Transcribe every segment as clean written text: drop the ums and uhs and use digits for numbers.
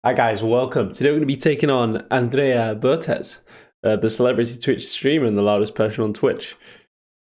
Hi guys, welcome. Today we're going to be taking on Andrea Botez, the celebrity Twitch streamer and the loudest person on Twitch.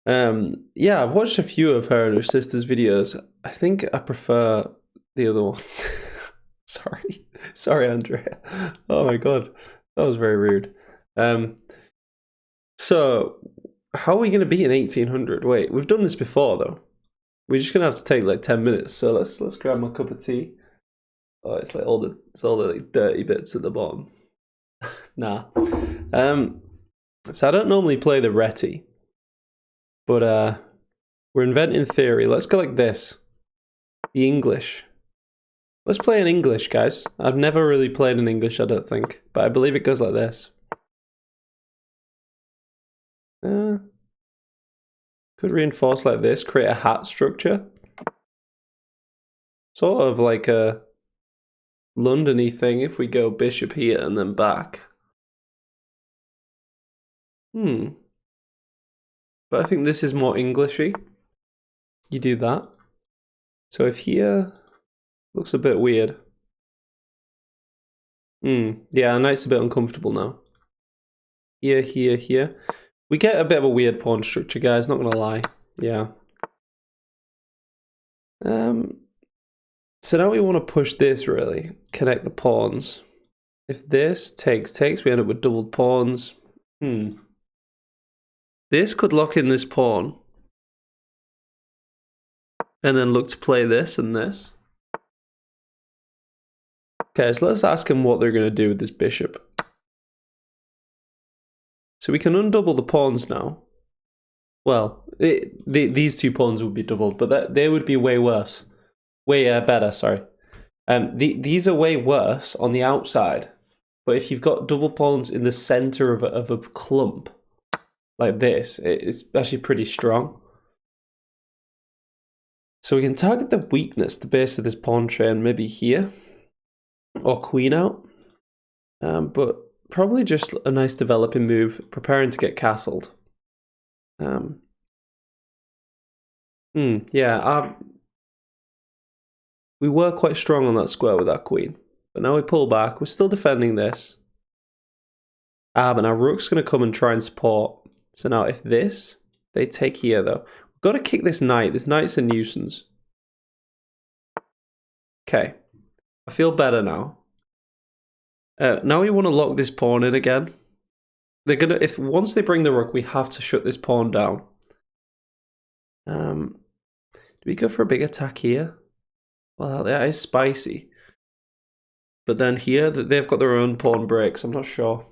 Yeah, I've watched a few of her and her sister's videos. I think I prefer the other one. Sorry, Andrea. Oh my god, that was very rude. So how are we going to be in 1800? Wait, we've done this before though. We're just gonna have to take like 10 minutes. So let's grab my cup of tea. Oh, it's all the like, dirty bits at the bottom. Nah. So I don't normally play the Reti, but we're inventing theory. Let's go like this. The English. Let's play in English, guys. I've never really played in English, I don't think, but I believe it goes like this. Could reinforce like this, create a hat structure. Sort of like a London-y thing if we go bishop here and then back. But I think this is more Englishy. You do that. So if here looks a bit weird. Yeah, knight's a bit uncomfortable now. Here. We get a bit of a weird pawn structure, guys, not gonna lie. Yeah. So now we want to push this, really. Connect the pawns. If this takes, we end up with doubled pawns. This could lock in this pawn. And then look to play this and this. Okay, so let's ask them what they're going to do with this bishop. So we can undouble the pawns now. Well, these two pawns would be doubled, but they would be way worse. Way better, sorry. These are way worse on the outside. But if you've got double pawns in the center of a clump, like this, it's actually pretty strong. So we can target the weakness, the base of this pawn chain, maybe here. Or queen out. But probably just a nice developing move, preparing to get castled. Yeah, we were quite strong on that square with that queen. But now we pull back. We're still defending this. But now rook's going to come and try and support. So now if this, they take here though. We've got to kick this knight. This knight's a nuisance. Okay. I feel better now. Now we want to lock this pawn in again. They're gonna, once they bring the rook, we have to shut this pawn down. Do we go for a big attack here? Well, that is spicy. But then here, they've got their own pawn breaks. I'm not sure.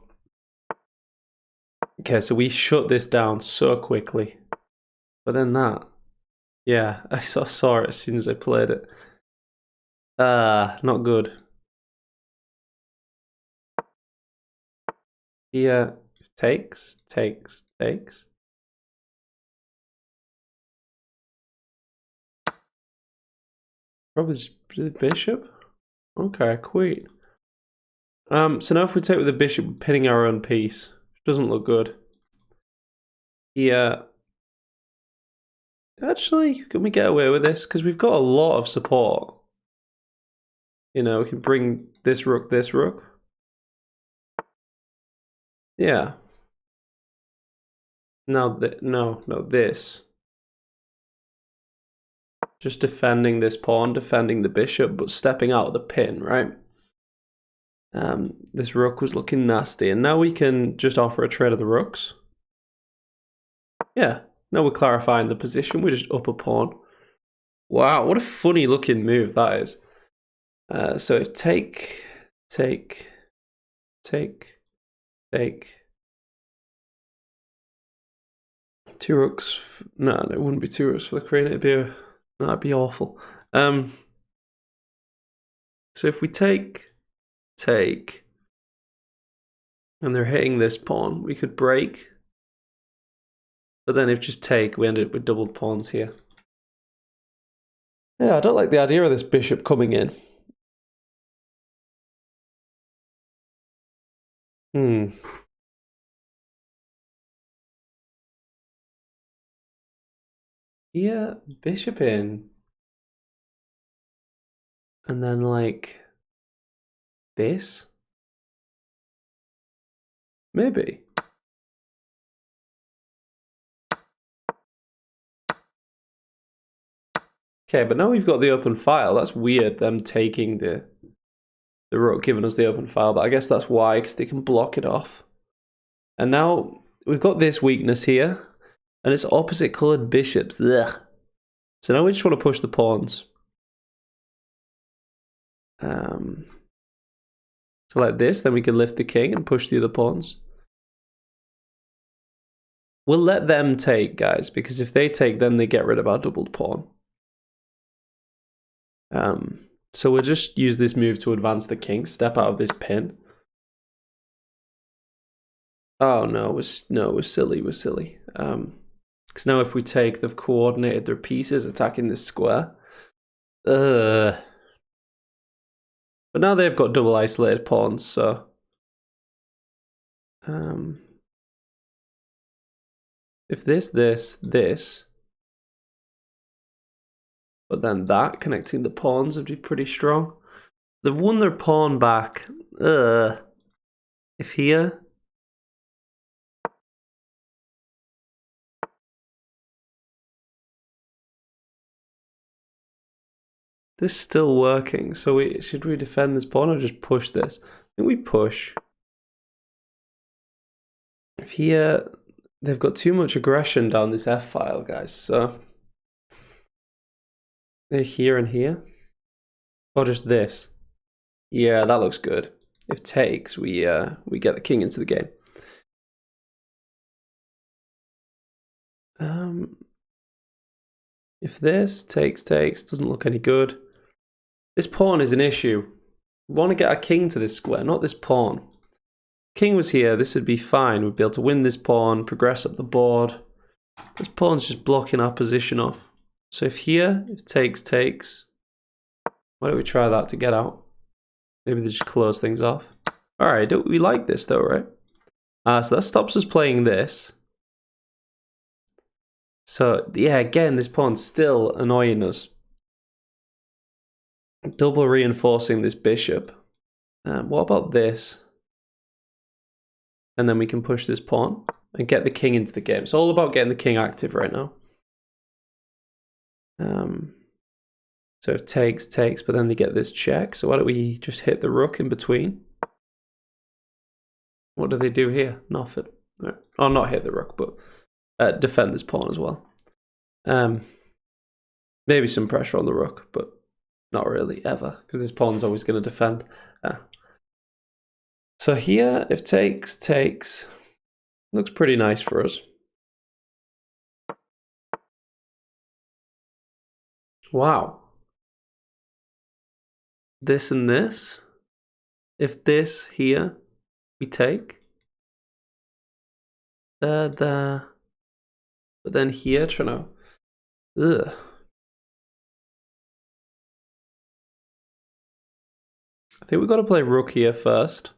Okay, so we shut this down so quickly. But then that. Yeah, I saw it as soon as I played it. Not good. Here, takes. Probably just the bishop. Okay, queen. So now if we take with the bishop, we're pinning our own piece. Which doesn't look good. Yeah. Actually, can we get away with this? Because we've got a lot of support. You know, we can bring this rook. Yeah. Now, no, this. Just defending this pawn, defending the bishop, but stepping out of the pin, right? This rook was looking nasty, and now we can just offer a trade of the rooks. Yeah, now we're clarifying the position. We just up a pawn. Wow, what a funny looking move that is. So if take. Two rooks. No, it wouldn't be two rooks for the queen. That'd be awful. So if we take, and they're hitting this pawn, we could break. But then if just take, we end up with doubled pawns here. Yeah, I don't like the idea of this bishop coming in. Yeah, bishop in. And then like this? Maybe. Okay, but now we've got the open file. That's weird, them taking the rook, giving us the open file, but I guess that's why, because they can block it off. And now we've got this weakness here, and it's opposite coloured bishops. Ugh. So now we just want to push the pawns. So like this, then we can lift the king and push the other pawns. We'll let them take, guys, because if they take, then they get rid of our doubled pawn. So we'll just use this move to advance the king, step out of this pin. Oh no, we're silly, we're silly. Because now if we take, they've coordinated their pieces attacking this square. But now they've got double isolated pawns, so if this, but then that connecting the pawns would be pretty strong. They've won their pawn back. If here, this is still working. So should we defend this pawn or just push this? I think we push. If here, they've got too much aggression down this F file, guys. So they're here and here, or just this. Yeah, that looks good. If takes, we get the king into the game. If this takes, doesn't look any good. This pawn is an issue. We want to get our king to this square, not this pawn. King was here, this would be fine. We'd be able to win this pawn, progress up the board. This pawn's just blocking our position off. So if here, if takes, why don't we try that to get out? Maybe they just close things off. Alright, we like this though, right? So that stops us playing this. So yeah, again, this pawn's still annoying us. Double reinforcing this bishop. What about this? And then we can push this pawn and get the king into the game. It's all about getting the king active right now. So if takes, but then they get this check. So why don't we just hit the rook in between? What do they do here? Nothing. Right. Oh, not hit the rook, but defend this pawn as well. Maybe some pressure on the rook, but not really, ever, because this pawn's always going to defend. So here, if takes, looks pretty nice for us. Wow. This and this. If this here, we take. But then here, trying to... Ugh. I think we've got to play rook here first.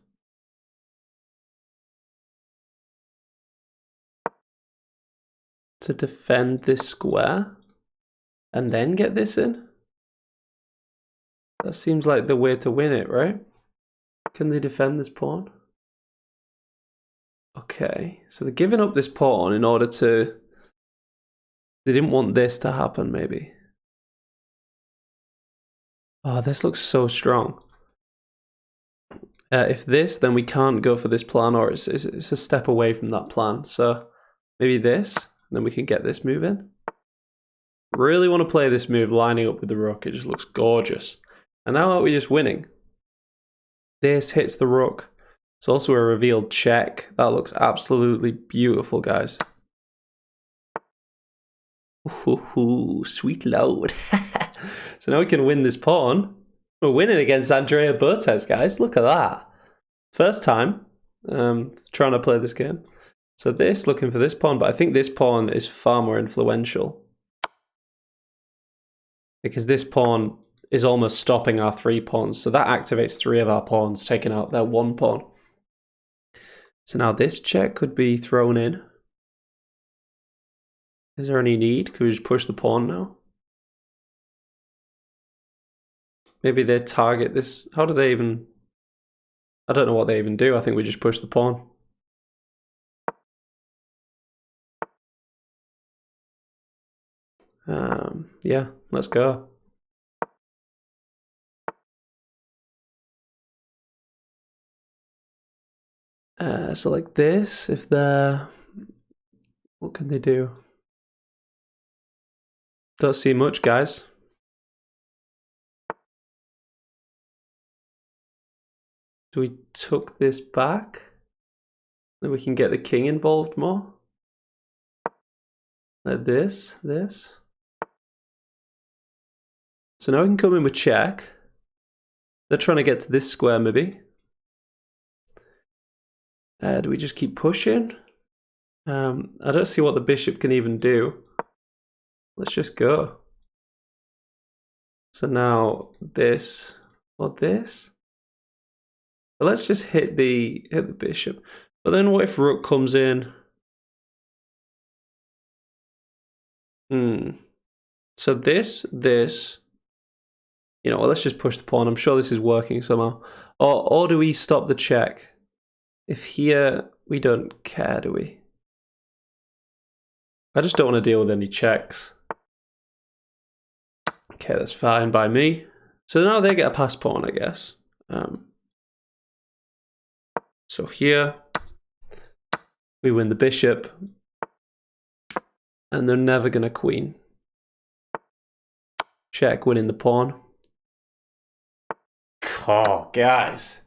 To defend this square. And then get this in. That seems like the way to win it, right? Can they defend this pawn? Okay, so they're giving up this pawn in order to... They didn't want this to happen, maybe. Oh, this looks so strong. If this, then we can't go for this plan, or it's a step away from that plan. So maybe this, then we can get this move in. Really want to play this move lining up with the rook. It just looks gorgeous. And now are we just winning? This hits the rook. It's also a revealed check. That looks absolutely beautiful, guys. Ooh, sweet load. So now we can win this pawn. We're winning against Andrea Botez, guys. Look at that. First time trying to play this game. So this, looking for this pawn, but I think this pawn is far more influential. Because this pawn is almost stopping our 3 pawns. So that activates 3 of our pawns, taking out their 1 pawn. So now this check could be thrown in. Is there any need? Could we just push the pawn now? Maybe they target this. How do they even... I don't know what they even do. I think we just push the pawn. Yeah, let's go. So like this, if they're... What can they do? Don't see much, guys. Do we tuck this back? Then we can get the king involved more. Like this. So now we can come in with check. They're trying to get to this square, maybe. Do we just keep pushing? I don't see what the bishop can even do. Let's just go. So now this or this. So let's just hit the bishop. But then what if rook comes in? So this. You know, well, let's just push the pawn. I'm sure this is working somehow. Or do we stop the check? If here, we don't care, do we? I just don't want to deal with any checks. Okay, that's fine by me. So now they get a pass pawn, I guess. So here, we win the bishop. And they're never going to queen. Check, winning the pawn. Oh, guys.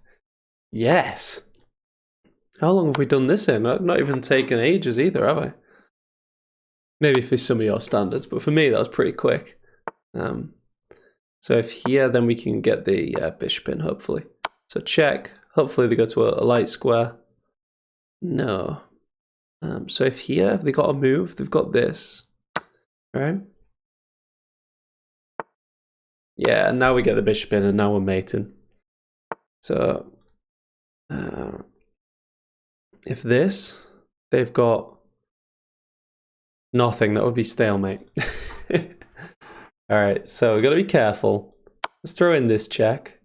Yes. How long have we done this in? I've not even taken ages either, have I? Maybe for some of your standards, but for me, that was pretty quick. So if here, then we can get the bishop in, hopefully. So check. Hopefully they go to a light square. No. So if here, if they got a move, they've got this. Right? Yeah, and now we get the bishop in, and now we're mating. So if this, they've got nothing, that would be stalemate. All right, so we've got to be careful. Let's throw in this check.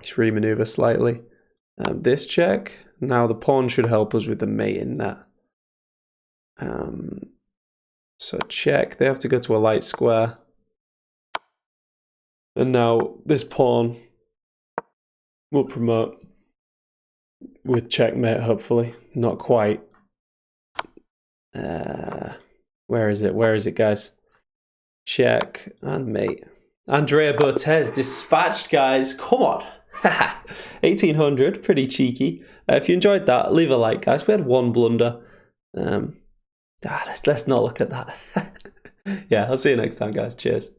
Just remaneuver slightly. This check. Now the pawn should help us with the mate in that. So check. They have to go to a light square. And now this pawn will promote with checkmate, hopefully. Not quite. Where is it, guys? Check and mate. Andrea Botez dispatched, guys. Come on. 1800, pretty cheeky. If you enjoyed that, leave a like, guys. We had one blunder. Let's not look at that. Yeah, I'll see you next time, guys. Cheers.